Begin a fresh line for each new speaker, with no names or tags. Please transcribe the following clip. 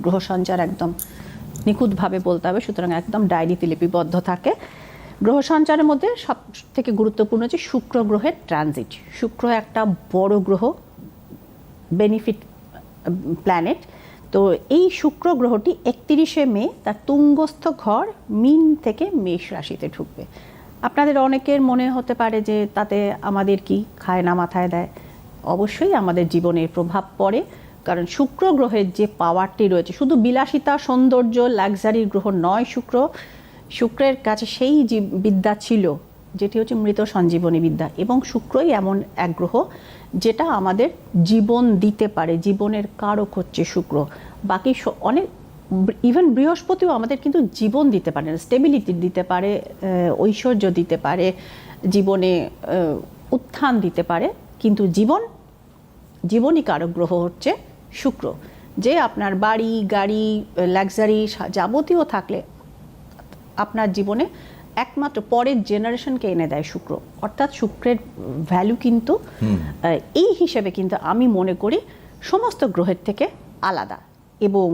গ্রহ সঞ্চার একদম নিখুঁতভাবে বলতে হবে, সুতরাং একদম ডায়েরিতে লিপিবদ্ধ থাকে। গ্রহ সঞ্চারের মধ্যে সব থেকে গুরুত্বপূর্ণ হচ্ছে শুক্র গ্রহের ট্রানজিট। শুক্র একটা বড় গ্রহ, বেনিফিট প্ল্যানেট। তো এই শুক্র গ্রহটি 31শে মে তার তুঙ্গস্থ ঘর মীন থেকে মেষ রাশিতে ঢুকবে। আপনাদের অনেকের মনে হতে পারে যে তাতে আমাদের কি খায় না মাথায় দেয়। অবশ্যই আমাদের জীবনের প্রভাব পড়ে, কারণ শুক্র গ্রহের যে পাওয়ারটি রয়েছে, শুধু বিলাসিতা সৌন্দর্য লাক্সারির গ্রহ নয় শুক্র। শুক্রের কাছে সেই বিদ্যা ছিল যেটি হচ্ছে মৃত সঞ্জীবনী বিদ্যা, এবং শুক্রই এমন এক গ্রহ যেটা আমাদের জীবন দিতে পারে। জীবনের কারক হচ্ছে শুক্র। বাকি অনেক, ইভেন বৃহস্পতিও আমাদের কিন্তু জীবন দিতে পারে, স্টেবিলিটি দিতে পারে, ঐশ্বর্য দিতে পারে, জীবনে উত্থান দিতে পারে, কিন্তু জীবনই কারক গ্রহ হচ্ছে শুক্র। যে আপনার বাড়ি গাড়ি লাক্সারি যাবতীয় থাকলে আপনার জীবনে একমাত্র পরের জেনারেশনকে এনে দেয় শুক্র। অর্থাৎ শুক্রের ভ্যালু কিন্তু এই হিসেবে কিন্তু আমি মনে করি সমস্ত গ্রহের থেকে আলাদা। এবং